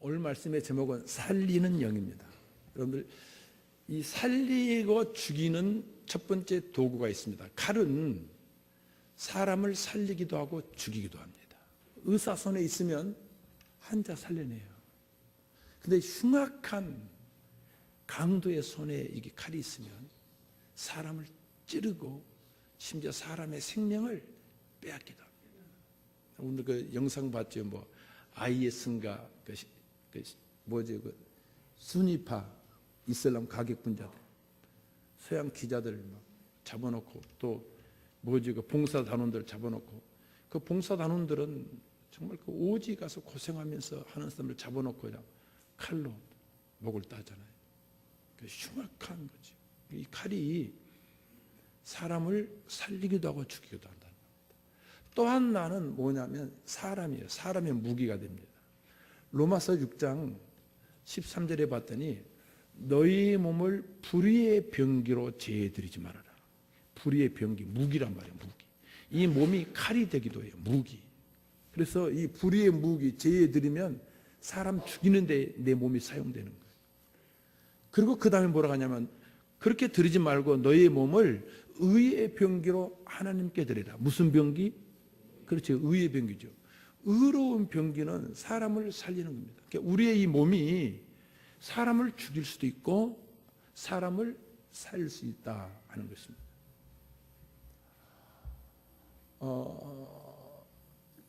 오늘 말씀의 제목은 살리는 영입니다. 여러분들, 이 살리고 죽이는 첫 번째 도구가 있습니다. 칼은 사람을 살리기도 하고 죽이기도 합니다. 의사 손에 있으면 환자 살려내요. 근데 흉악한 강도의 손에 이게 칼이 있으면 사람을 찌르고 심지어 사람의 생명을 빼앗기도 합니다. 오늘 그 영상 봤죠? 뭐 IS인가 뭐지 그 순위파 이슬람 가객분자들, 서양 기자들 막 잡아놓고 또 뭐지 그 봉사단원들 잡아놓고 그 봉사단원들은 정말 그 오지 가서 고생하면서 하는 사람을 잡아놓고 그냥 칼로 목을 따잖아요. 그 흉악한 거지. 이 칼이 사람을 살리기도 하고 죽이기도 한다는 겁니다. 또 하나는 뭐냐면 사람이에요. 사람의 무기가 됩니다. 로마서 6장 13절에 봤더니 너희 몸을 불의의 병기로 제해드리지 말아라. 불의의 병기, 무기란 말이에요. 무기. 이 몸이 칼이 되기도 해요. 무기. 그래서 이 불의의 무기 제해드리면 사람 죽이는데 내 몸이 사용되는 거예요. 그리고 그 다음에 뭐라고 하냐면 그렇게 드리지 말고 너희 몸을 의의 병기로 하나님께 드리라. 무슨 병기? 그렇죠. 의의 병기죠. 의로운 병기는 사람을 살리는 겁니다. 그러니까 우리의 이 몸이 사람을 죽일 수도 있고 사람을 살릴 수 있다 하는 것입니다.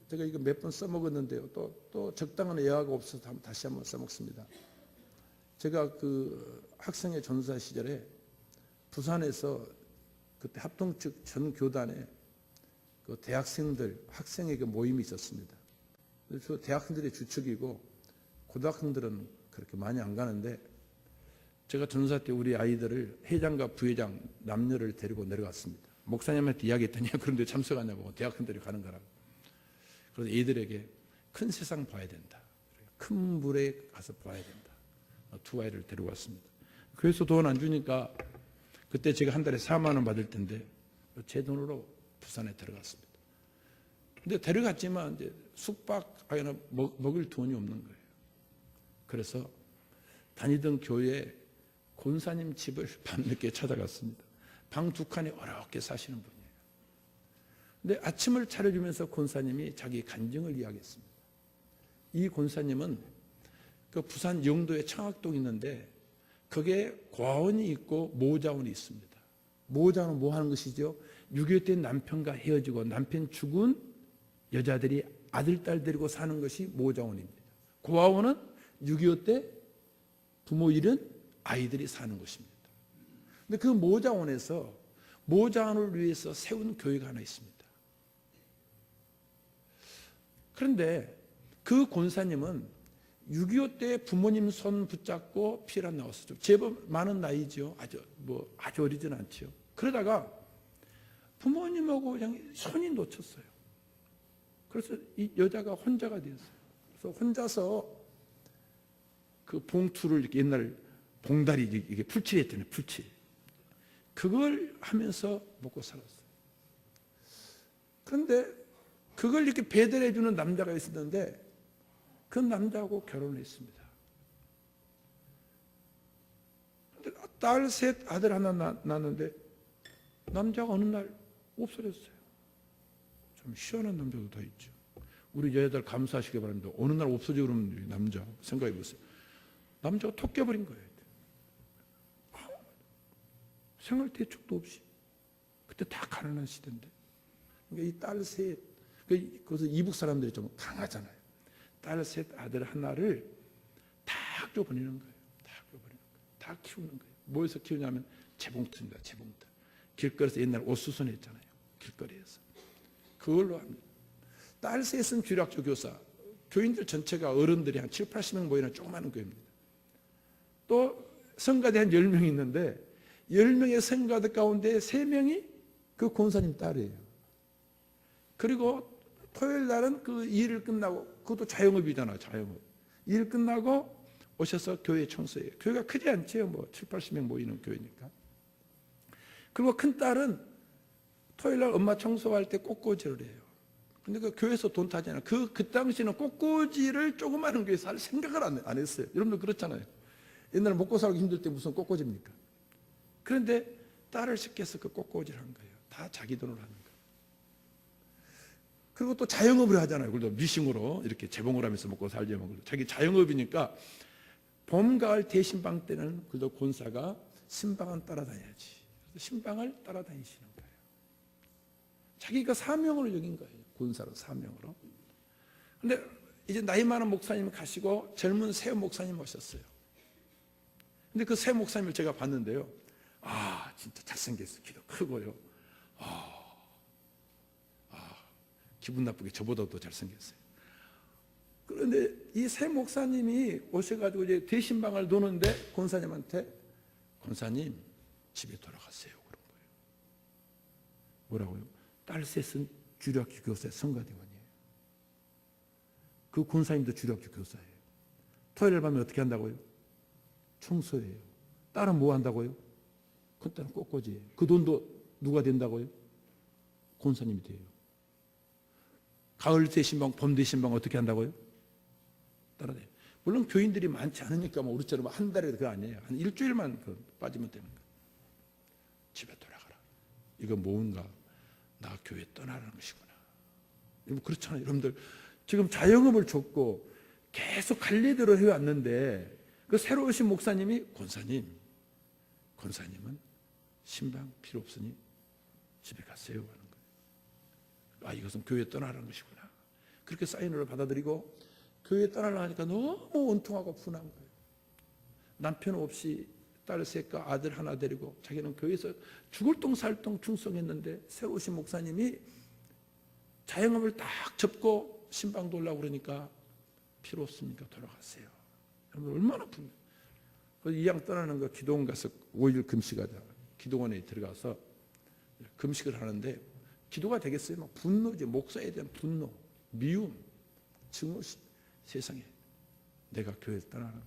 제가 이거 몇 번 써먹었는데요. 또 적당한 예화가 없어서 다시 한번 써먹습니다. 제가 그 학생회 전사 시절에 부산에서 그때 합동측 전 교단에 그 대학생들 학생에게 모임이 있었습니다. 그래서 대학생들이 주축이고 고등학생들은 그렇게 많이 안 가는데 제가 전사 때 우리 아이들을 회장과 부회장 남녀를 데리고 내려갔습니다. 목사님한테 이야기했더니 그런데 참석하냐고 대학생들이 가는 거라고. 그래서 애들에게 큰 세상 봐야 된다. 큰 물에 가서 봐야 된다. 두 아이를 데리고 왔습니다. 그래서 돈 안 주니까 그때 제가 한 달에 4만 원 받을 텐데 제 돈으로 부산에 들어갔습니다. 근데 데려갔지만 이제 숙박하거나 먹을 돈이 없는 거예요. 그래서 다니던 교회에 권사님 집을 밤늦게 찾아갔습니다. 방 두 칸에 어렵게 사시는 분이에요. 근데 아침을 차려주면서 권사님이 자기 간증을 이야기했습니다. 이 권사님은 그 부산 영도에 청학동이 있는데 거기에 고아원이 있고 모자원이 있습니다. 모자원은 뭐 하는 것이죠? 6.25 때 남편과 헤어지고 남편 죽은 여자들이 아들, 딸 데리고 사는 것이 모자원입니다. 고아원은 6.25 때 부모 잃은 아이들이 사는 곳입니다. 근데 그 모자원에서 모자원을 위해서 세운 교회가 하나 있습니다. 그런데 그 권사님은 6.25 때 부모님 손 붙잡고 피란 나왔었죠. 제법 많은 나이죠. 아주 어리진 않죠. 그러다가 부모님하고 그냥 손이 놓쳤어요. 그래서 이 여자가 혼자가 되었어요. 그래서 혼자서 그 봉투를 이렇게 옛날 봉다리 이게 풀칠했잖아요. 풀칠. 그걸 하면서 먹고 살았어요. 그런데 그걸 이렇게 배달해 주는 남자가 있었는데 그 남자하고 결혼했습니다. 딸 셋, 아들 하나 낳았는데 남자가 어느 날 없어졌어요. 좀 시원한 남자도 다 있죠. 우리 여자들 감사하시기 바랍니다. 어느 날 없어져 그러면 남자 생각해 보세요. 남자가 톡 깨버린 거예요. 생활 대책도 없이. 그때 다 가난한 시대인데. 그러니까 이 딸 셋, 그래서 이북 사람들이 좀 강하잖아요. 딸 셋, 아들 하나를 다 학교 보내는 거예요. 다 학교 보내는 거예요. 다 키우는 거예요. 뭐에서 키우냐면 재봉틀입니다. 재봉틀. 길거리에서 옛날 옷수선 했잖아요. 길거리에서. 그걸로 합니다. 딸 셋은 주일학교 교사. 교인들 전체가 어른들이 한 7, 80명 모이는 조그마한 교회입니다. 또 성가대 한 10명이 있는데 10명의 성가대 가운데 3명이 그 권사님 딸이에요. 그리고 토요일 날은 그 일을 끝나고, 그것도 자영업이잖아요. 자영업. 일 끝나고 오셔서 교회 청소해요. 교회가 크지 않죠. 뭐 7, 80명 모이는 교회니까. 그리고 큰 딸은 토요일 날 엄마 청소할 때 꽃꽂이를 해요. 근데 그 교회에서 돈 타잖아요. 그 당시는 꽃꽂이를 조그마한 교회에서 할 생각을 안 했어요. 여러분들 그렇잖아요. 옛날에 먹고 살기 힘들 때 무슨 꽃꽂이입니까? 그런데 딸을 시켜서 그 꽃꽂이를 한 거예요. 다 자기 돈으로 하는 거예요. 그리고 또 자영업을 하잖아요. 그래도 미싱으로 이렇게 재봉을 하면서 먹고 살려면 자기 자영업이니까 봄, 가을 대신방 때는 그래도 권사가 신방은 따라다녀야지. 신방을 따라다니시는 거예요. 자기가 사명을 여긴 거예요. 권사로 사명으로. 근데 이제 나이 많은 목사님 가시고 젊은 새 목사님 오셨어요. 근데 그 새 목사님을 제가 봤는데요. 아, 진짜 잘생겼어요. 키도 크고요. 기분 나쁘게 저보다 더 잘생겼어요. 그런데 이 새 목사님이 오셔가지고 이제 대신방을 도는데 권사님한테 권사님 집에 돌아가세요. 그런 거예요. 뭐라고요? 딸 셋은 주일학교 교사의 성가대원이에요. 그 권사님도 주일학교 교사예요. 토요일 밤에 어떻게 한다고요? 청소해요. 딸은 뭐 한다고요? 큰 딸은 꽃꽂이에요. 그 돈도 누가 된다고요? 권사님이 돼요. 가을 대신방, 봄 대신방 어떻게 한다고요? 따라다녀요. 물론 교인들이 많지 않으니까 뭐 우리처럼 한 달에 그거 아니에요. 한 일주일만 빠지면 되는 거예요. 집에 돌아가라. 이거 뭔가 나 교회 떠나라는 것이구나. 그렇잖아요. 여러분들 지금 자영업을 줬고 계속 관리대로 해왔는데 그 새로 오신 목사님이 권사님은 신방 필요 없으니 집에 가세요 하는 거예요. 아, 이것은 교회 떠나라는 것이구나. 그렇게 사인을 받아들이고 교회 떠나려 하니까 너무 원통하고 분한 거예요. 남편 없이 딸 셋과 아들 하나 데리고 자기는 교회에서 죽을 똥 살 똥 충성했는데 새로 오신 목사님이 자영업을 딱 접고 신방 돌라고 그러니까 필요 없습니까? 돌아가세요. 여러분 얼마나 분해요. 이양 떠나는 거 기도원 가서 5일 금식하자. 기도원에 들어가서 금식을 하는데 기도가 되겠어요? 막 분노지. 목사에 대한 분노, 미움, 증오심. 세상에 내가 교회를 떠나는 거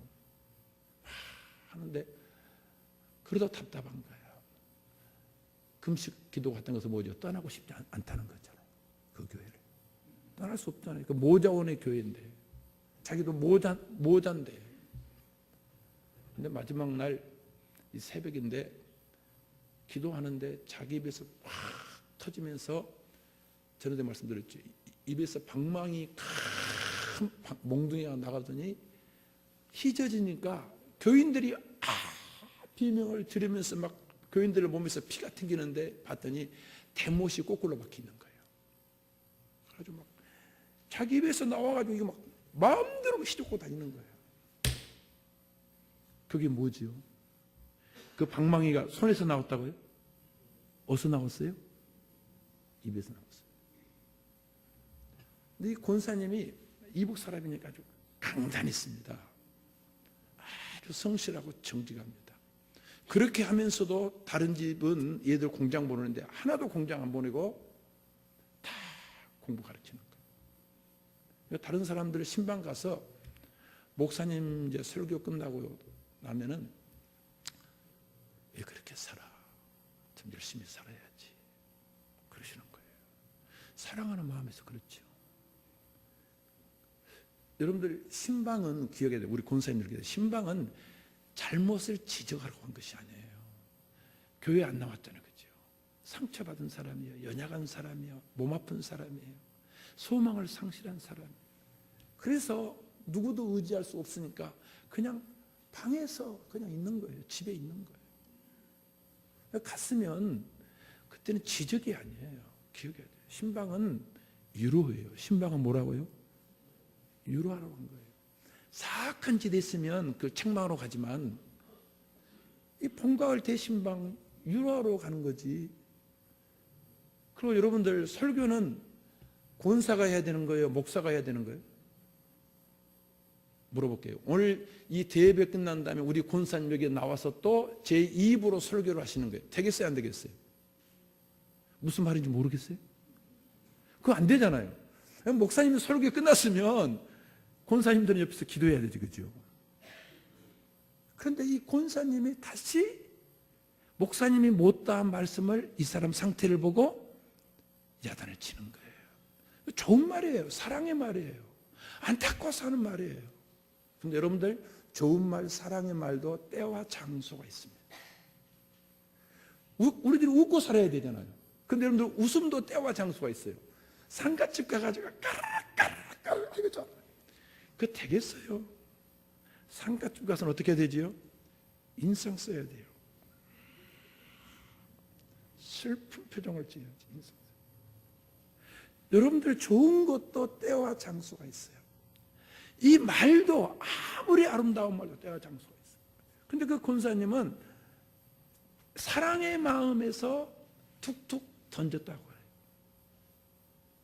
하는데 그러다 답답한 거예요. 금식 기도 같은 것은 뭐죠? 떠나고 싶지 않다는 거잖아요. 그 교회를 떠날 수 없잖아요. 그 모자원의 교회인데 자기도 모자인데. 근데 마지막 날 이 새벽인데 기도하는데 자기 입에서 확 터지면서 전에도 말씀드렸죠. 입에서 방망이 큰 몽둥이가 나가더니 휘저지니까 교인들이 비명을 지르면서 막 교인들을 보면서 피가 튕기는데 봤더니 대못이 거꾸로 박혀 있는 거예요. 그래가지고 막 자기 입에서 나와가지고 이거 막 마음대로 휘젓고 다니는 거예요. 그게 뭐지요? 그 방망이가 손에서 나왔다고요? 어디서 나왔어요? 입에서 나왔어요. 근데 이 권사님이 이북 사람이니까 아주 강단있습니다. 아주 성실하고 정직합니다. 그렇게 하면서도 다른 집은 얘들 공장 보내는데 하나도 공장 안 보내고 다 공부 가르치는 거예요. 다른 사람들 신방 가서 목사님 이제 설교 끝나고 나면은 왜 그렇게 살아? 좀 열심히 살아야지. 그러시는 거예요. 사랑하는 마음에서 그렇죠. 여러분들 신방은 기억해야 돼요. 우리 권사님들 신방은 잘못을 지적하려고 한 것이 아니에요. 교회 안 나왔잖아요. 그죠? 상처받은 사람이에요. 연약한 사람이에요. 몸 아픈 사람이에요. 소망을 상실한 사람이에요. 그래서 누구도 의지할 수 없으니까 그냥 방에서 그냥 있는 거예요. 집에 있는 거예요. 갔으면 그때는 지적이 아니에요. 기억해야 돼요. 신방은 위로예요. 신방은 뭐라고요? 위로하러 간 거예요. 사악한 짓 했으면 그 책망하러 가지만 이 봄가을 대신방 위로하러 가는 거지. 그리고 여러분들 설교는 권사가 해야 되는 거예요? 목사가 해야 되는 거예요? 물어볼게요. 오늘 이 대예배 끝난 다음에 우리 권사님 여기 나와서 또 제2부로 설교를 하시는 거예요. 되겠어요? 안 되겠어요? 무슨 말인지 모르겠어요? 그거 안 되잖아요. 목사님 설교 끝났으면 권사님들은 옆에서 기도해야 되지, 그죠? 그런데 이 권사님이 다시 목사님이 못다한 말씀을 이 사람 상태를 보고 야단을 치는 거예요. 좋은 말이에요. 사랑의 말이에요. 안타까워서 하는 말이에요. 근데 여러분들, 좋은 말, 사랑의 말도 때와 장소가 있습니다. 우리들이 웃고 살아야 되잖아요. 근데 여러분들, 웃음도 때와 장소가 있어요. 상가집 가가지고 까락까락 이거죠. 그거 되겠어요? 상가집 가서는 어떻게 해야 되지요? 인상 써야 돼요. 슬픈 표정을 지어야지. 인상. 여러분들, 좋은 것도 때와 장소가 있어요. 이 말도 아무리 아름다운 말도 때와 장소가 있어요. 근데 그 권사님은 사랑의 마음에서 툭툭 던졌다고 해요.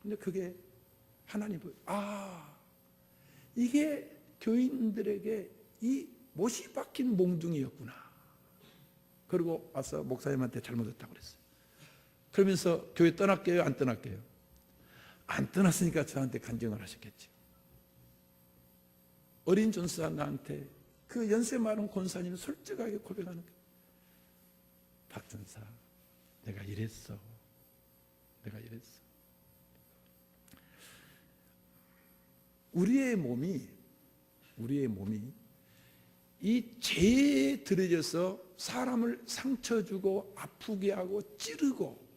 근데 그게 하나님, 이게 교인들에게 이 못이 박힌 몽둥이였구나. 그리고 와서 목사님한테 잘못했다고 그랬어요. 그러면서 교회 떠날게요, 안 떠날게요? 안 떠났으니까 저한테 간증을 하셨겠죠. 어린 전사 나한테 그 연세 많은 권사님이 솔직하게 고백하는 거예요. 박 전사, 내가 이랬어. 내가 이랬어. 우리의 몸이 이 죄에 들어져서 사람을 상처 주고 아프게 하고 찌르고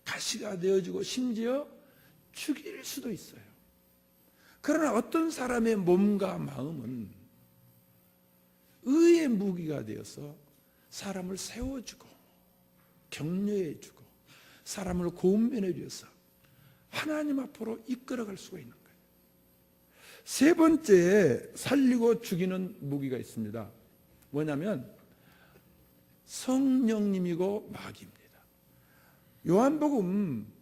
가시가 되어주고 심지어 죽일 수도 있어요. 그러나 어떤 사람의 몸과 마음은 의의 무기가 되어서 사람을 세워주고 격려해주고 사람을 고운면해 주어서 하나님 앞으로 이끌어갈 수가 있는 거예요. 세 번째, 살리고 죽이는 무기가 있습니다. 뭐냐면 성령님이고 마귀입니다. 요한복음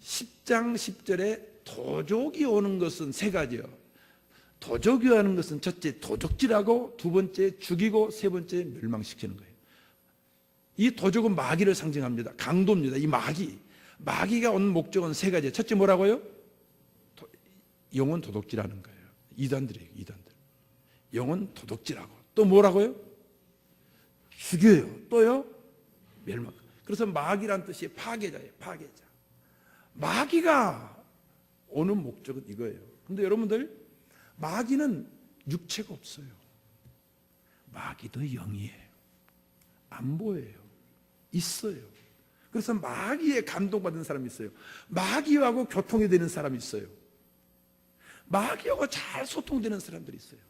10장 10절에 도적이 오는 것은 세 가지요. 도적이 오는 것은 첫째 도적질하고, 두 번째 죽이고, 세 번째 멸망시키는 거예요. 이 도적은 마귀를 상징합니다. 강도입니다. 이 마귀가 온 목적은 세 가지예요. 첫째 뭐라고요? 영혼 도둑질하는 거예요. 이단들이에요. 이단들. 영혼 도둑질하고, 또 뭐라고요? 죽여요. 또요? 멸망. 그래서 마귀란 뜻이 파괴자예요. 파괴자. 마귀가 오는 목적은 이거예요. 근데 여러분들, 마귀는 육체가 없어요. 마귀도 영이에요. 안 보여요. 있어요. 그래서 마귀에 감동받은 사람이 있어요. 마귀하고 교통이 되는 사람이 있어요. 마귀하고 잘 소통되는 사람들이 있어요.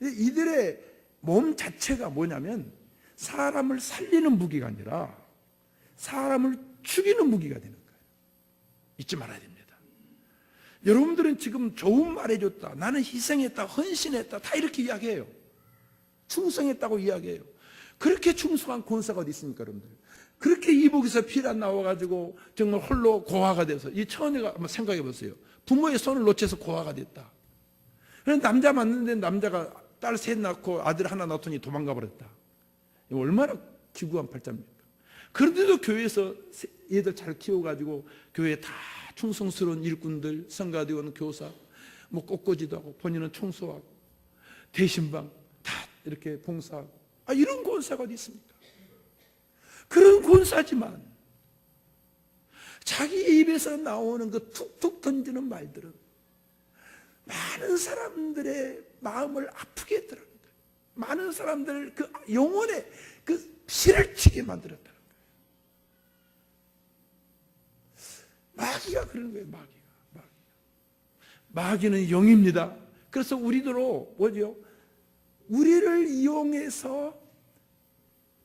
이들의 몸 자체가 뭐냐면 사람을 살리는 무기가 아니라 사람을 죽이는 무기가 되는 거예요. 잊지 말아야 됩니다. 여러분들은 지금 좋은 말 해줬다, 나는 희생했다, 헌신했다, 다 이렇게 이야기해요. 충성했다고 이야기해요. 그렇게 충성한 권사가 어디 있습니까, 여러분들? 그렇게 이복에서 피가 나와가지고 정말 홀로 고아가 돼서, 이 처녀가 한번 생각해 보세요. 부모의 손을 놓쳐서 고아가 됐다. 그런데 남자 맞는데 남자가 딸 셋 낳고 아들 하나 낳더니 도망가 버렸다. 이거 얼마나 기구한 팔자입니까? 그런데도 교회에서 얘들 잘 키워가지고 교회에 다 충성스러운 일꾼들, 성가대원, 교사, 뭐 꽃꽂이도 하고 본인은 청소하고 대신방 다 이렇게 봉사하고, 이런 권사가 어디 있습니까? 그런 권사지만 자기 입에서 나오는 그 툭툭 던지는 말들은 많은 사람들의 마음을 아프게 했더라는 거예요. 많은 사람들 그 영혼에 그 실을 치게 만들었다는 거예요. 마귀가 그런 거예요. 마귀는 영입니다. 그래서 우리도 뭐죠? 우리를 이용해서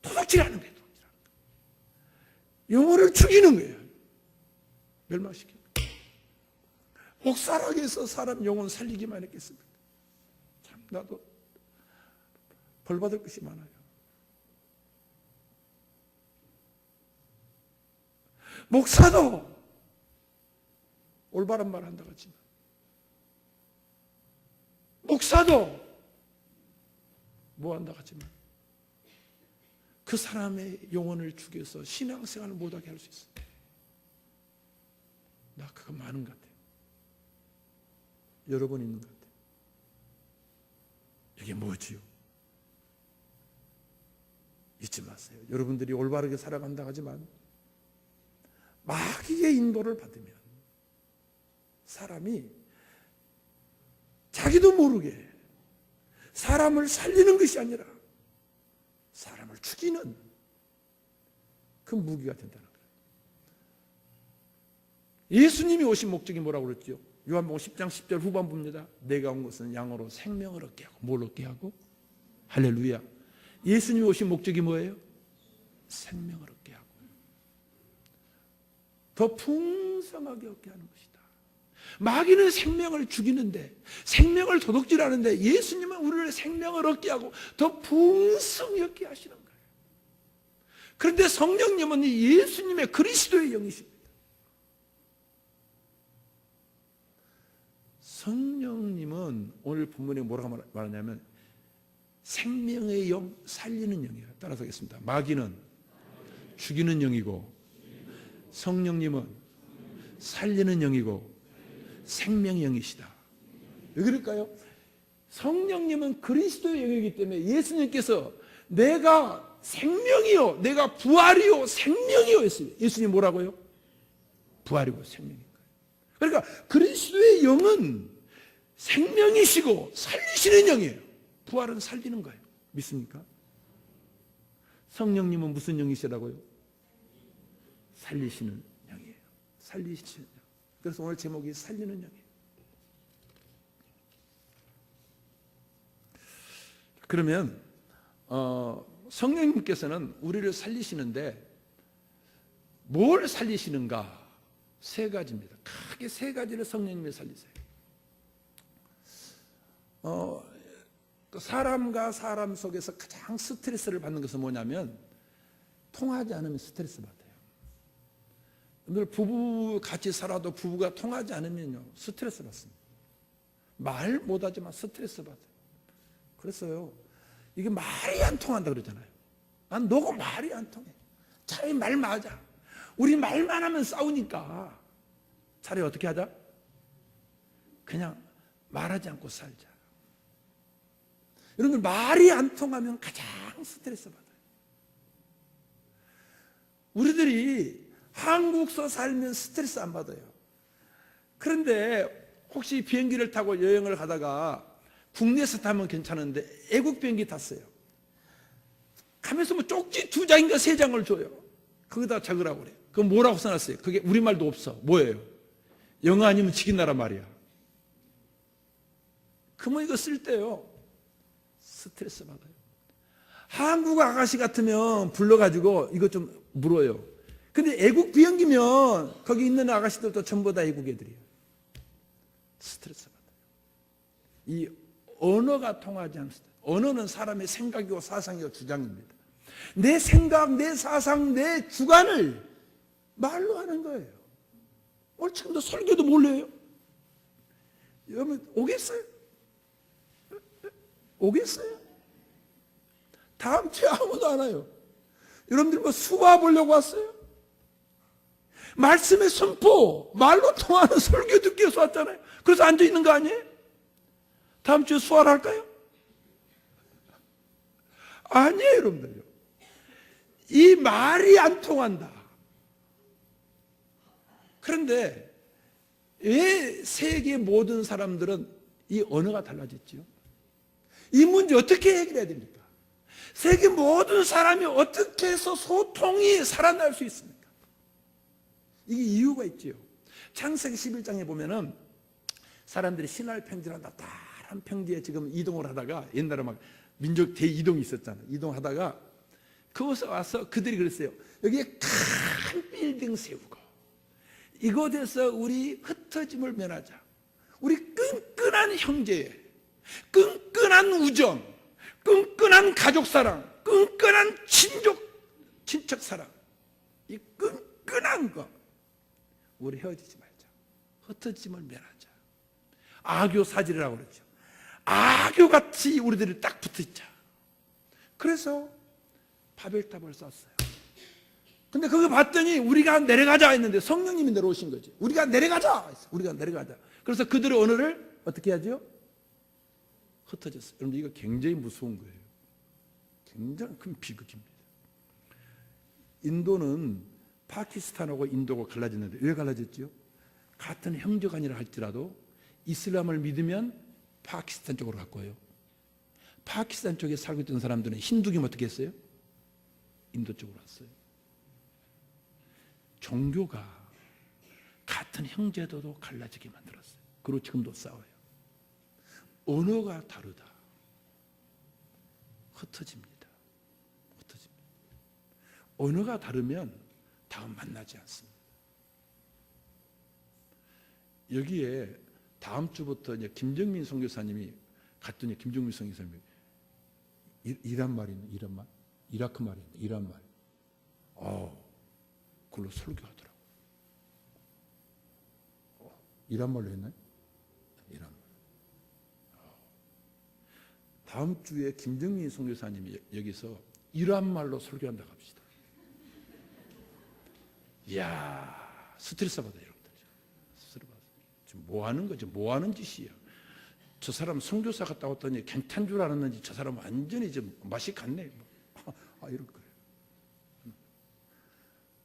도둑질하는 거예요. 영혼을 죽이는 거예요. 멸망시키는 거예요. 옥살하게서 사람 영혼 살리기만 했겠습니까? 참, 나도 벌 받을 것이 많아요. 목사도 올바른 말 한다고 하지만, 목사도 뭐 한다고 하지만 그 사람의 영혼을 죽여서 신앙생활을 못하게 할 수 있어요. 나 그거 많은 것 같아요. 여러 번 있는 것 같아요. 이게 뭐지요? 잊지 마세요. 여러분들이 올바르게 살아간다 하지만 마귀의 인도를 받으면 사람이 자기도 모르게 사람을 살리는 것이 아니라 사람을 죽이는 그 무기가 된다는 거예요. 예수님이 오신 목적이 뭐라고 그랬죠? 요한복음 10장 10절 후반부입니다. 내가 온 것은 양으로 생명을 얻게 하고, 뭘 얻게 하고? 할렐루야. 예수님이 오신 목적이 뭐예요? 생명을 얻게 하고 더 풍성하게 얻게 하는 것이다. 마귀는 생명을 죽이는데, 생명을 도둑질하는데, 예수님은 우리를 생명을 얻게 하고 더 풍성히 얻게 하시는 거예요. 그런데 성령님은 예수님의 그리스도의 영이십니다. 성령님은 오늘 본문에 뭐라고 말하냐면 생명의 영, 살리는 영이에요. 따라서 하겠습니다. 마귀는 죽이는 영이고 성령님은 살리는 영이고 생명의 영이시다. 왜 그럴까요? 성령님은 그리스도의 영이기 때문에 예수님께서 내가 생명이요, 내가 부활이요, 생명이요 했어요. 예수님 뭐라고요? 부활이고 생명인 거예요. 그러니까 그리스도의 영은 생명이시고 살리시는 영이에요. 부활은 살리는 거예요. 믿습니까? 성령님은 무슨 영이시라고요? 살리시는 영이에요. 살리시는 영. 그래서 오늘 제목이 살리는 영이에요. 그러면 성령님께서는 우리를 살리시는데 뭘 살리시는가? 세 가지입니다. 크게 세 가지를 성령님이 살리세요. 사람과 사람 속에서 가장 스트레스를 받는 것은 뭐냐면 통하지 않으면 스트레스 받아요. 늘 부부 같이 살아도 부부가 통하지 않으면요 스트레스 받습니다. 말 못하지만 스트레스 받아요. 그래서요 이게 말이 안 통한다 그러잖아요. 난 너고 말이 안 통해. 차라리 말 맞아. 우리 말만 하면 싸우니까 차라리 어떻게 하자? 그냥 말하지 않고 살자. 여러분들 말이 안 통하면 가장 스트레스 받아요. 우리들이 한국서 살면 스트레스 안 받아요. 그런데 혹시 비행기를 타고 여행을 가다가 국내에서 타면 괜찮은데 애국 비행기 탔어요. 가면서 뭐 쪽지 2장인가 3장을 줘요. 거기다 적으라고 그래요. 그건 뭐라고 써놨어요? 그게 우리말도 없어. 뭐예요? 영어 아니면 지긴나라 말이야. 그러면 이거 쓸 때요 스트레스 받아요. 한국 아가씨 같으면 불러가지고 이거 좀 물어요. 근데 애국 비행기면 거기 있는 아가씨들도 전부 다 애국 애들이에요. 스트레스 받아요. 이 언어가 통하지 않습니다. 언어는 사람의 생각이고 사상이고 주장입니다. 내 생각, 내 사상, 내 주관을 말로 하는 거예요. 오늘 지금도 설교도 몰라요. 여러분 오겠어요? 오겠어요? 다음 주에 아무도 안 와요. 여러분들 뭐 수화 보려고 왔어요? 말씀의 선포, 말로 통하는 설교 듣기 위해서 왔잖아요. 그래서 앉아있는 거 아니에요? 다음 주에 수화를 할까요? 아니에요, 여러분들요. 이 말이 안 통한다. 그런데 왜 세계 모든 사람들은 이 언어가 달라졌죠? 이 문제 어떻게 해결해야 됩니까? 세계 모든 사람이 어떻게 해서 소통이 살아날 수 있습니까? 이게 이유가 있지요. 창세기 11장에 보면은 사람들이 신할 평지란다. 다른 평지에 지금 이동을 하다가 옛날에 막 민족 대이동이 있었잖아요. 이동하다가 그곳에 와서 그들이 그랬어요. 여기에 큰 빌딩 세우고 이곳에서 우리 흩어짐을 면하자. 우리 끈끈한 형제, 끈끈한 우정, 끈끈한 가족사랑, 끈끈한 친척사랑, 이 끈끈한 거 우리 헤어지지 말자. 흩어짐을 면하자. 악교사질이라고 그러죠. 악교같이 우리들이 딱 붙어있자. 그래서 바벨탑을 쐈어요. 근데 그거 봤더니 우리가 내려가자 했는데 성령님이 내려오신 거지. 우리가 내려가자. 우리가 내려가자. 그래서 그들의 언어를 어떻게 하죠? 흩어졌어요. 여러분 이거 굉장히 무서운 거예요. 굉장히 큰 비극입니다. 인도는 파키스탄하고 인도가 갈라졌는데 왜 갈라졌죠? 같은 형제간이라 할지라도 이슬람을 믿으면 파키스탄 쪽으로 갔고요. 파키스탄 쪽에 살고 있던 사람들은 힌두교면 어떻게 했어요? 인도 쪽으로 왔어요. 종교가 같은 형제도도 갈라지게 만들었어요. 그리고 지금도 싸워요. 언어가 다르다. 흩어집니다. 흩어집니다. 언어가 다르면 다음 만나지 않습니다. 여기에 다음 주부터 이제 김정민 선교사님이 갔더니 김정민 선교사님이 이란 말이 있네. 이란 말, 이라크 말이 있네. 이란 말. 그걸로 설교하더라고. 이란 말로 했나요? 이란 말. 다음 주에 김정민 선교사님이 여기서 이란 말로 설교한다고 합시다. 이야, 스트레스 받아 여러분들. 스트레스 받아. 지금 뭐 하는 거죠? 뭐 하는 짓이야? 저 사람 선교사 갔다 왔더니 괜찮은 줄 알았는지 저 사람 완전히 좀 맛이 갔네. 이럴 거예요.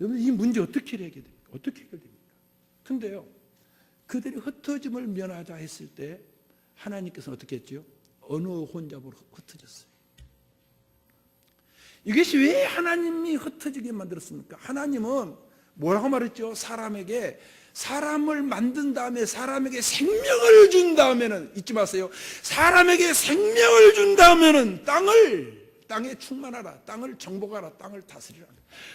여러분, 이 문제 어떻게 해결됩니까? 어떻게 해결됩니까? 근데요, 그들이 흩어짐을 면하자 했을 때 하나님께서는 어떻게 했죠? 언어 혼잡으로 흩어졌어요. 이것이 왜 하나님이 흩어지게 만들었습니까? 하나님은 뭐라고 말했죠? 사람을 만든 다음에 사람에게 생명을 준 다음에는, 잊지 마세요. 사람에게 생명을 준 다음에는 땅에 충만하라. 땅을 정복하라. 땅을 다스리라.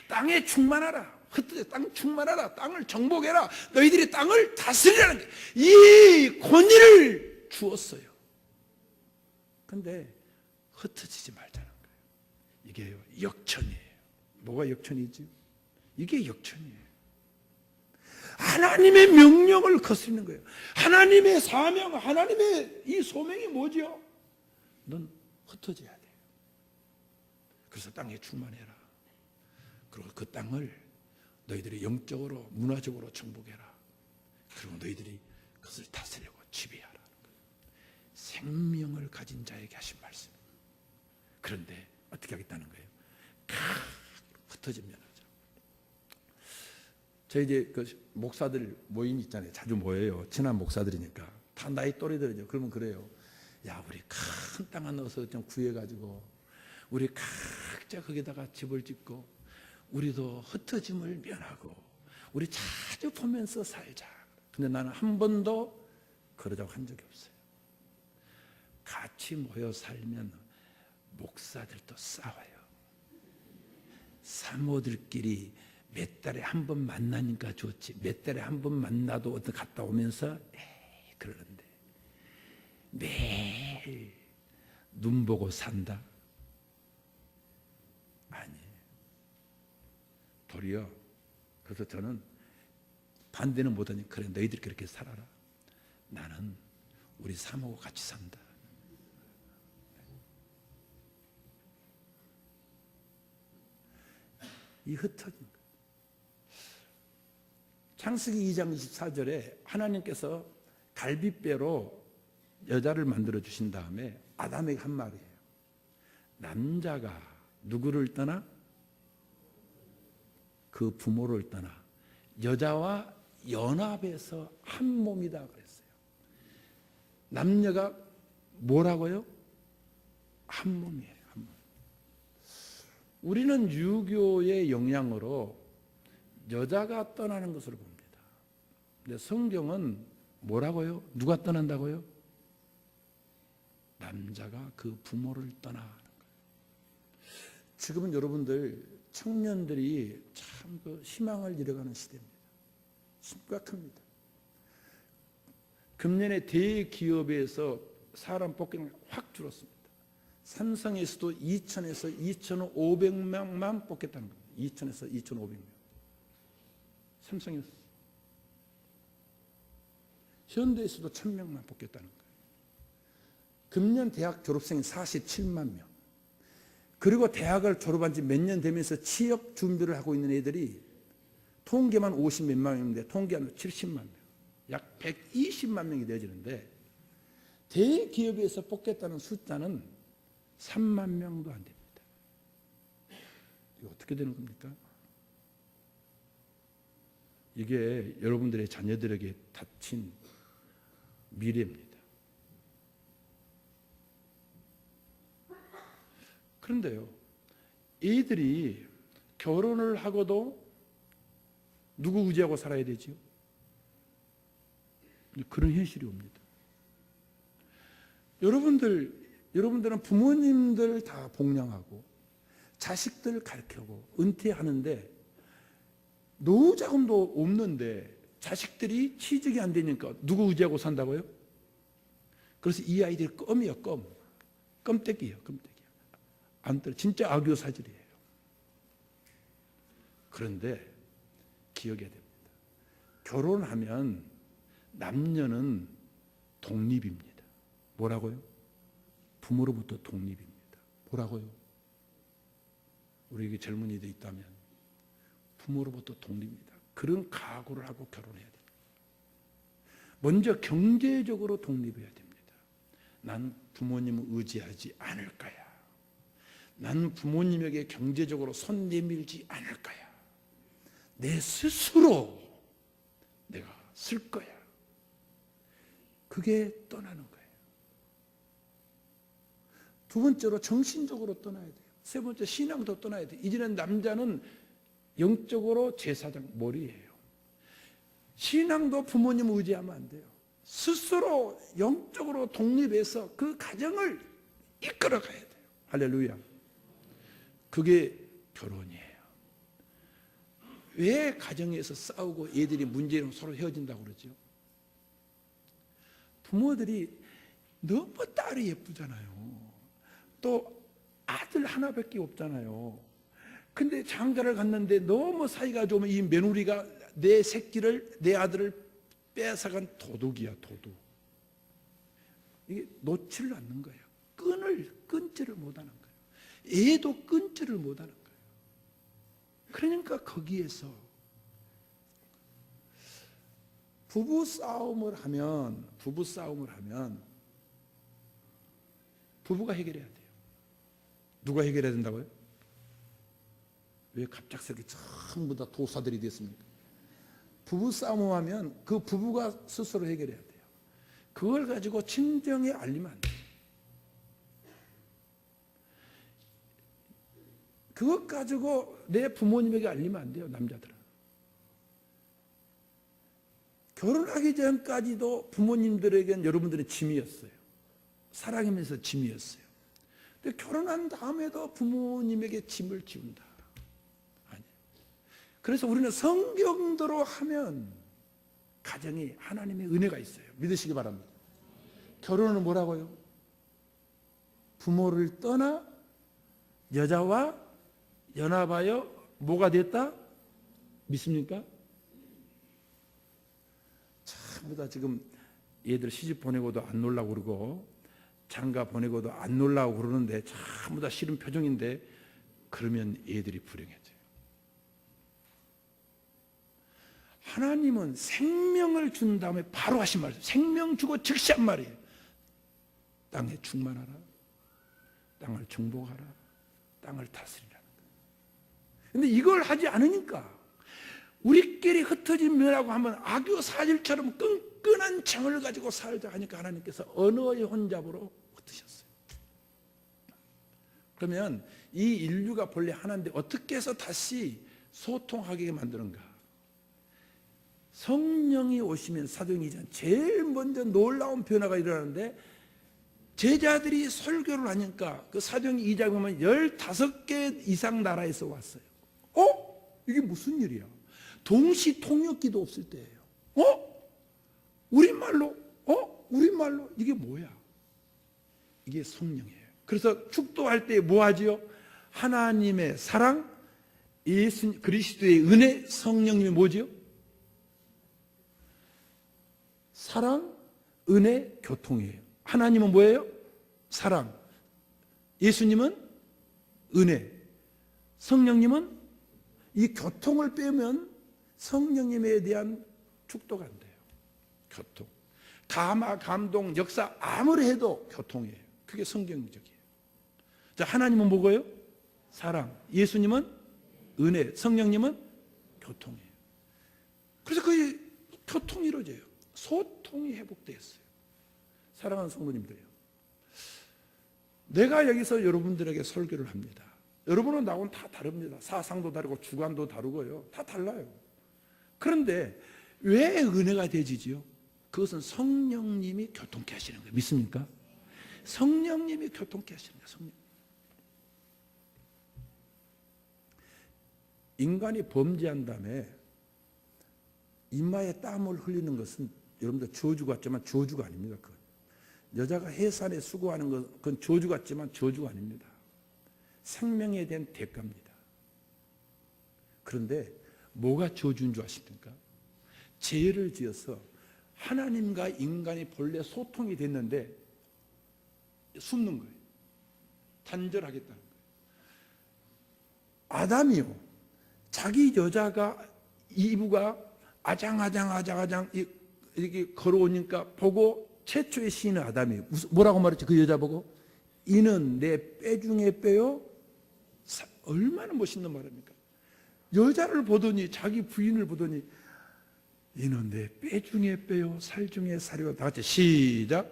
땅에 충만하라. 흩어져 땅 충만하라. 땅을 정복해라. 너희들이 땅을 다스리라는 게 이 권위를 주었어요. 근데 흩어지지 말자는 거예요. 이게 역천이에요. 뭐가 역천이지? 이게 역천이에요. 하나님의 명령을 거스르는 거예요. 하나님의 사명, 하나님의 이 소명이 뭐죠? 넌 흩어져야 돼요. 그래서 땅에 충만해라. 그리고 그 땅을 너희들이 영적으로, 문화적으로 정복해라. 그리고 너희들이 그것을 다스리고 지배하라. 생명을 가진 자에게 하신 말씀. 그런데 어떻게 하겠다는 거예요? 흩어지면 하죠. 저희 이제 그 목사들 모임 있잖아요. 자주 모여요. 친한 목사들이니까 다 나이 또래들이죠. 그러면 그래요. 야, 우리 큰 땅 하나 넣어서 좀 구해가지고 우리 각자 거기다가 집을 짓고 우리도 흩어짐을 면하고 우리 자주 보면서 살자. 근데 나는 한 번도 그러자고 한 적이 없어요. 같이 모여 살면 목사들도 싸워요. 사모들끼리 몇 달에 한 번 만나니까 좋지. 몇 달에 한 번 만나도 어디 갔다 오면서 그러는데 매일 눈 보고 산다? 아니에요. 도리어 그래서 저는 반대는 못하니 그래 너희들 그렇게 살아라. 나는 우리 사모하고 같이 산다. 이 흩어진 거. 창세기 2장 24절에 하나님께서 갈빗배로 여자를 만들어 주신 다음에 아담에게 한 말이에요. 남자가 누구를 떠나? 그 부모를 떠나 여자와 연합해서 한 몸이다 그랬어요. 남녀가 뭐라고요? 한 몸이에요. 한 몸. 우리는 유교의 영향으로 여자가 떠나는 것으로 봅니다. 근데 성경은 뭐라고요? 누가 떠난다고요? 남자가 그 부모를 떠나는 거예요. 지금은 여러분들 청년들이 참 그 희망을 잃어가는 시대입니다. 심각합니다. 금년에 대기업에서 사람 뽑기는 확 줄었습니다. 삼성에서도 2,000에서 2,500명만 뽑겠다는 겁니다. 2,000에서 2,500명. 삼성에서. 현대에서도 1,000명만 뽑겠다는 거예요. 금년 대학 졸업생이 47만 명. 그리고 대학을 졸업한 지 몇 년 되면서 취업 준비를 하고 있는 애들이 통계만 50 몇만 명인데 통계는 70만 명. 약 120만 명이 되어지는데 대기업에서 뽑겠다는 숫자는 3만 명도 안 됩니다. 이거 어떻게 되는 겁니까? 이게 여러분들의 자녀들에게 닫힌 미래입니다. 그런데요, 애들이 결혼을 하고도 누구 의지하고 살아야 되지요? 그런 현실이 옵니다. 여러분들은 부모님들 다 복양하고 자식들 가르치고 은퇴하는데 노후 자금도 없는데 자식들이 취직이 안 되니까 누구 의지하고 산다고요? 그래서 이 아이들이 껌이에요, 껌. 껌떼기예요, 껌떼기. 안 떨어. 진짜 악교 사질이에요. 그런데 기억해야 됩니다. 결혼하면 남녀는 독립입니다. 뭐라고요? 부모로부터 독립입니다. 뭐라고요? 우리에게 젊은이들 있다면 부모로부터 독립입니다. 그런 각오를 하고 결혼해야 됩니다. 먼저 경제적으로 독립해야 됩니다. 난 부모님을 의지하지 않을 거야. 난 부모님에게 경제적으로 손 내밀지 않을 거야. 내 스스로 내가 쓸 거야. 그게 떠나는 거예요. 두 번째로 정신적으로 떠나야 돼요. 세 번째 신앙도 떠나야 돼요. 이제는 남자는 영적으로 제사장 머리예요. 신앙도 부모님을 의지하면 안 돼요. 스스로 영적으로 독립해서 그 가정을 이끌어 가야 돼요. 할렐루야. 그게 결혼이에요. 왜 가정에서 싸우고 애들이 문제로 서로 헤어진다고 그러죠? 부모들이 너무 딸이 예쁘잖아요. 또 아들 하나밖에 없잖아요. 근데 장가를 갔는데 너무 사이가 좋으면 이 며느리가 내 새끼를, 내 아들을 뺏어간 도둑이야, 도둑. 이게 놓지를 않는 거예요. 끊지를 못하는 거예요. 애도 끊지를 못하는 거예요. 그러니까 거기에서 부부싸움을 하면 부부가 해결해야 돼요. 누가 해결해야 된다고요? 왜 갑작스럽게 전부 다 도사들이 됐습니까? 부부싸움을 하면 그 부부가 스스로 해결해야 돼요. 그걸 가지고 친정에 알리면 안 돼요. 그것 가지고 내 부모님에게 알리면 안 돼요, 남자들은. 결혼하기 전까지도 부모님들에게는 여러분들의 짐이었어요. 사랑하면서 짐이었어요. 근데 결혼한 다음에도 부모님에게 짐을 지운다. 아니에요. 그래서 우리는 성경대로 하면 가정에 하나님의 은혜가 있어요. 믿으시기 바랍니다. 결혼은 뭐라고요? 부모를 떠나 여자와 연합하여 뭐가 됐다? 믿습니까? 전부 다 지금 얘들 시집 보내고도 안 놀라고 그러고 장가 보내고도 안 놀라고 그러는데 전부 다 싫은 표정인데 그러면 얘들이 불행해져요. 하나님은 생명을 준 다음에 바로 하신 말이에요. 생명 주고 즉시 한 말이에요. 땅에 충만하라. 땅을 정복하라. 땅을 다스리라. 근데 이걸 하지 않으니까 우리끼리 흩어진 면하고 하면 악교 사질처럼 끈끈한 정을 가지고 살자 하니까 하나님께서 언어의 혼잡으로 흩으셨어요. 그러면 이 인류가 본래 하나인데 어떻게 해서 다시 소통하게 만드는가? 성령이 오시면 사도행전 제일 먼저 놀라운 변화가 일어나는데 제자들이 설교를 하니까 그 사도행전 2장에 보면 15개 이상 나라에서 왔어요. 이게 무슨 일이야? 동시 통역기도 없을 때예요. 우리말로? 우리말로? 이게 뭐야? 이게 성령이에요. 그래서 축도할 때 뭐 하지요? 하나님의 사랑, 예수 그리스도의 은혜, 성령님의 뭐지요? 사랑, 은혜, 교통이에요. 하나님은 뭐예요? 사랑. 예수님은 은혜. 성령님은 이 교통을 빼면 성령님에 대한 축도가 안 돼요. 교통. 감화, 감동, 역사 아무리 해도 교통이에요. 그게 성경적이에요. 자, 하나님은 뭐고요? 사랑. 예수님은 은혜. 성령님은 교통이에요. 그래서 거의 교통이 이루어져요. 소통이 회복되었어요. 사랑하는 성도님들이요, 내가 여기서 여러분들에게 설교를 합니다. 여러분은 나하고는 다 다릅니다. 사상도 다르고 주관도 다르고요. 다 달라요. 그런데 왜 은혜가 되지지요? 그것은 성령님이 교통케 하시는 거예요. 믿습니까? 성령님이 교통케 하시는 거예요. 성령. 인간이 범죄한 다음에 이마에 땀을 흘리는 것은 여러분들 저주 같지만 저주가 아닙니다. 그건. 여자가 해산에 수고하는 것, 그건 저주 같지만 저주가 아닙니다. 생명에 대한 대가입니다. 그런데 뭐가 저주인 줄 아십니까? 죄를 지어서 하나님과 인간이 본래 소통이 됐는데 숨는 거예요. 단절하겠다는 거예요. 아담이요, 자기 여자가 이브가 아장아장 이렇게 걸어오니까 보고 최초의 시인은 아담이에요. 뭐라고 말했죠? 그 여자 보고 이는 내 뼈 중에 뼈요. 얼마나 멋있는 말입니까? 여자를 보더니, 자기 부인을 보더니 이는 내 뼈 중에 뼈요 살 중에 살이요. 다 같이 시작.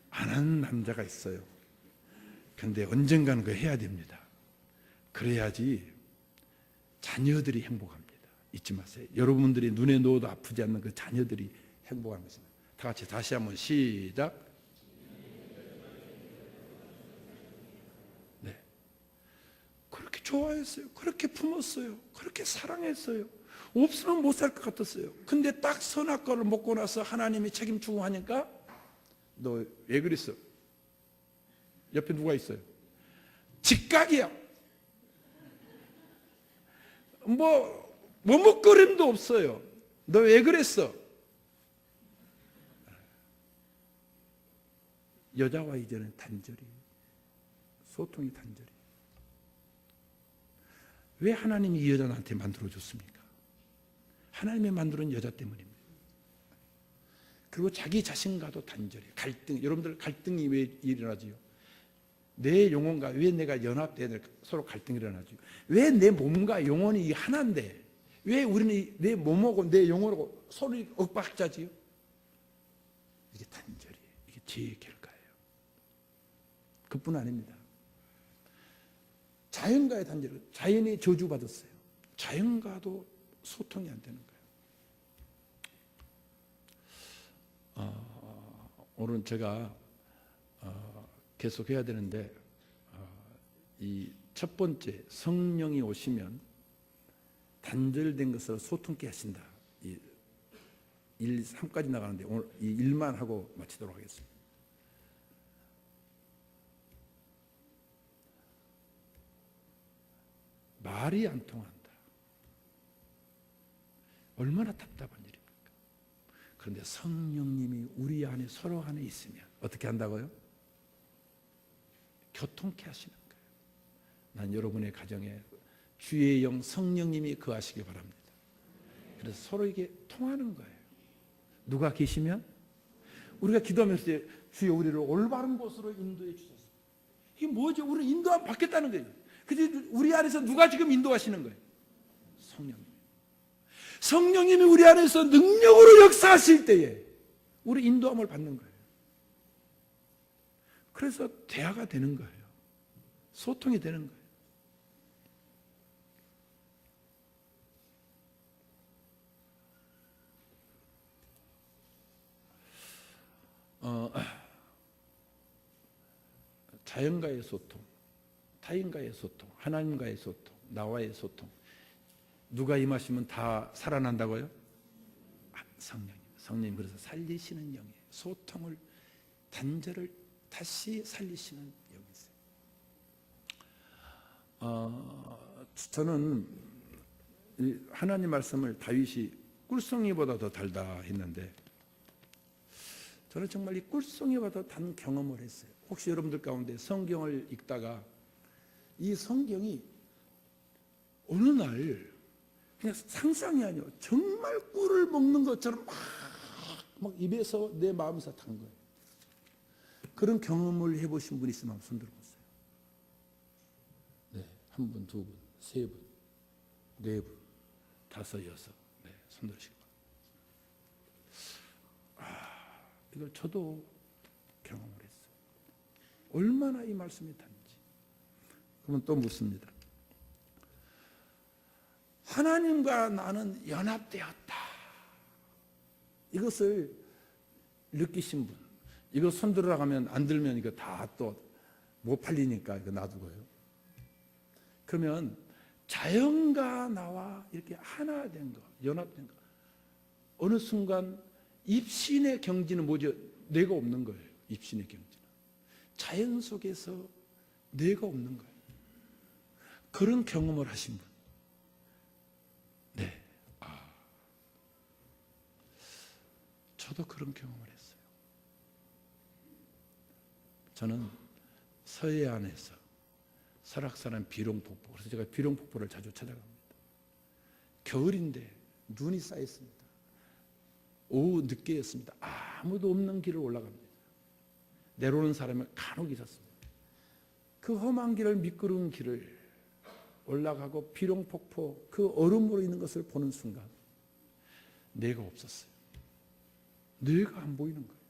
안 하는 남자가 있어요. 그런데 언젠가는 그거 해야 됩니다. 그래야지 자녀들이 행복합니다. 잊지 마세요. 여러분들이 눈에 넣어도 아프지 않는 그 자녀들이 행복한 것입니다. 다 같이 다시 한번 시작. 네. 그렇게 좋아했어요. 그렇게 품었어요. 그렇게 사랑했어요. 없으면 못 살 것 같았어요. 근데 딱 선악과를 먹고 나서 하나님이 책임지고 하니까 너 왜 그랬어? 옆에 누가 있어요? 직각이야. 머뭇거림도 없어요. 너 왜 그랬어? 여자와 이제는 단절이, 소통이 단절이. 왜 하나님이 이 여자 나한테 만들어줬습니까? 하나님이 만드는 여자 때문입니다. 그리고 자기 자신과도 단절이, 갈등. 여러분들 갈등이 왜 일어나지요? 내 영혼과 왜 내가 연합돼야 될까? 서로 갈등이 일어나죠. 왜 내 몸과 영혼이 하나인데 왜 우리는 내 몸하고 내 영혼하고 서로 엇박자지요? 이게 단절이에요. 이게 죄의 결과예요. 그뿐 아닙니다. 자연과의 단절, 자연이 저주받았어요. 자연과도 소통이 안 되는 거예요. 오늘 제가 계속 해야 되는데, 이 첫 번째, 성령이 오시면 단절된 것을 소통케 하신다. 이 1, 3까지 나가는데 오늘 이 일만 하고 마치도록 하겠습니다. 말이 안 통한다. 얼마나 답답한 일입니까? 그런데 성령님이 우리 안에, 서로 안에 있으면 어떻게 한다고요? 교통케 하시는 거예요. 난 여러분의 가정에 주의 영 성령님이 거하시기 바랍니다. 그래서 서로 이게 통하는 거예요. 누가 계시면 우리가 기도하면서 이제 주여 우리를 올바른 곳으로 인도해 주소서. 이게 뭐죠? 우리를 인도함 받겠다는 거예요. 근데 우리 안에서 누가 지금 인도하시는 거예요? 성령님. 성령님이 우리 안에서 능력으로 역사하실 때에 우리 인도함을 받는 거예요. 그래서 대화가 되는 거예요. 소통이 되는 거예요. 자연과의 소통, 타인과의 소통, 하나님과의 소통, 나와의 소통. 누가 임하시면 다 살아난다고요? 성령님. 성령님 그래서 살리시는 영이에요. 소통을, 단절을 다시 살리시는 영이세요. 저는 하나님 말씀을 다윗이 꿀송이보다 더 달다 했는데, 저는 정말 이 꿀송이보다 단 경험을 했어요. 혹시 여러분들 가운데 성경을 읽다가 이 성경이 어느 날 그냥 상상이 아니에요. 정말 꿀을 먹는 것처럼 막 입에서 내 마음에서 탄 거예요. 그런 경험을 해보신 분 있으면 한번 손 들어보세요. 네, 한 분, 두 분, 세 분. 네 분, 다섯, 여섯, 네, 손 들으시기 바랍니다. 이걸 저도 경험을 했어요. 얼마나 이 말씀이 단지. 그러면 또 묻습니다. 하나님과 나는 연합되었다. 이것을 느끼신 분. 이거 손 들으라고 하면 안 들면 이거 다 또 못 팔리니까 이거 놔두고요. 그러면 자연과 나와 이렇게 하나 된 거, 연합된 거. 어느 순간 입신의 경지는 뭐죠? 내가 없는 거예요. 입신의 경지는. 자연 속에서 내가 없는 거예요. 그런 경험을 하신 분. 네. 저도 그런 경험을 했어요. 저는 서해안에서 설악산은 비룡폭포. 그래서 제가 비룡폭포를 자주 찾아갑니다. 겨울인데 눈이 쌓였습니다. 오후 늦게였습니다. 아무도 없는 길을 올라갑니다. 내려오는 사람이 간혹 있었습니다. 그 험한 길을 미끄러운 길을 올라가고 비룡폭포 그 얼음으로 있는 것을 보는 순간 내가 없었어요. 내가 안 보이는 거예요.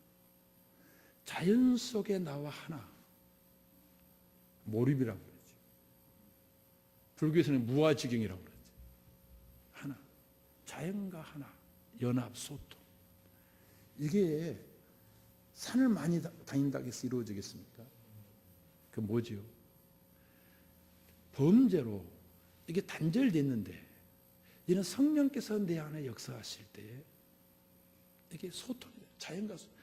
자연 속에 나와 하나. 몰입이라고 그러죠. 불교에서는 무아지경이라고 그러죠. 하나. 자연과 하나. 연합, 소통. 이게 산을 많이 다닌다고 해서 이루어지겠습니까? 그 뭐지요? 범죄로 이게 단절됐는데 이는 성령께서 내 안에 역사하실 때 이게 소통이에요. 자연과 소통.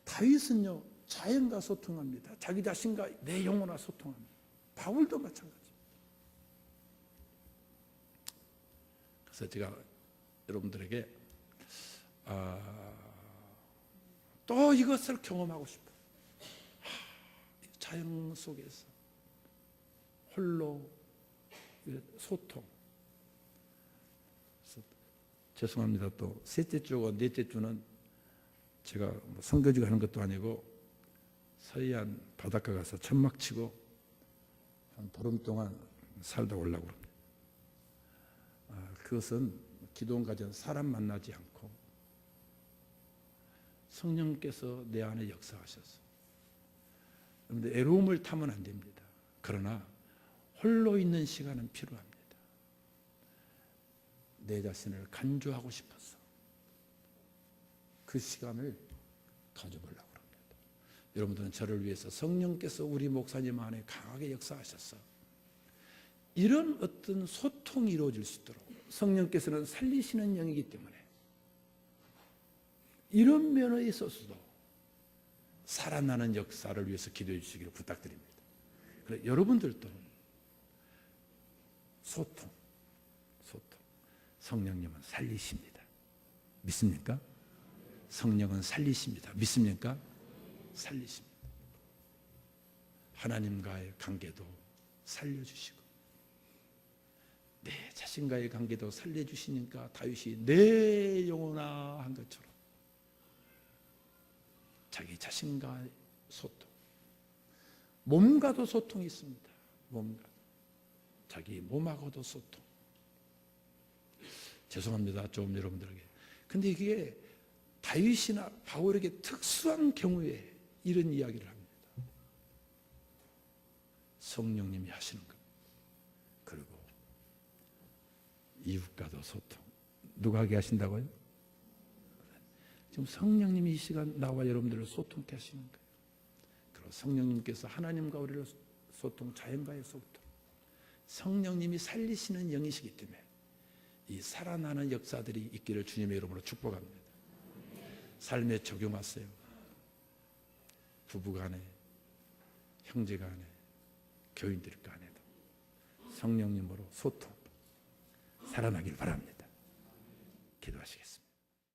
다윗은요 자연과 소통합니다. 자기 자신과 내 영혼과 소통합니다. 바울도 마찬가지입니다. 그래서 제가 여러분들에게 또 이것을 경험하고 싶어요. 자연 속에서 홀로 소통. 죄송합니다. 또 셋째 주와 넷째 주는 제가 뭐 선교지 가는 것도 아니고 서해안 바닷가 가서 천막 치고 한 보름 동안 살다 오려고 합니다. 그것은 기도원 가전 사람 만나지 않고 성령께서 내 안에 역사하셔서 그런데 애로움을 타면 안 됩니다. 그러나 홀로 있는 시간은 필요합니다. 내 자신을 간주하고 싶어서 그 시간을 가져보려고 합니다. 여러분들은 저를 위해서 성령께서 우리 목사님 안에 강하게 역사하셔서 이런 어떤 소통이 이루어질 수 있도록 성령께서는 살리시는 영이기 때문에 이런 면에 있어서도 살아나는 역사를 위해서 기도해 주시기를 부탁드립니다. 그래, 여러분들도 소통. 성령님은 살리십니다. 믿습니까? 성령은 살리십니다. 믿습니까? 살리십니다. 하나님과의 관계도 살려주시고 내 자신과의 관계도 살려주시니까 다윗이 내 영혼아 한 것처럼 자기 자신과의 소통, 몸과도 소통이 있습니다. 몸과 자기 몸하고도 소통. 죄송합니다. 좀 여러분들에게. 근데 이게 다윗이나 바울에게 특수한 경우에 이런 이야기를 합니다. 성령님이 하시는 것. 그리고 이웃과도 소통. 누가 하게 하신다고요? 지금 성령님이 이 시간 나와 여러분들을 소통케 하시는 거예요. 그리고 성령님께서 하나님과 우리를 소통, 자연과의 소통. 성령님이 살리시는 영이시기 때문에 이 살아나는 역사들이 있기를 주님의 이름으로 축복합니다. 삶에 적용하세요. 부부간에, 형제간에, 교인들 간에도 성령님으로 소통, 살아나길 바랍니다. 기도하시겠습니다.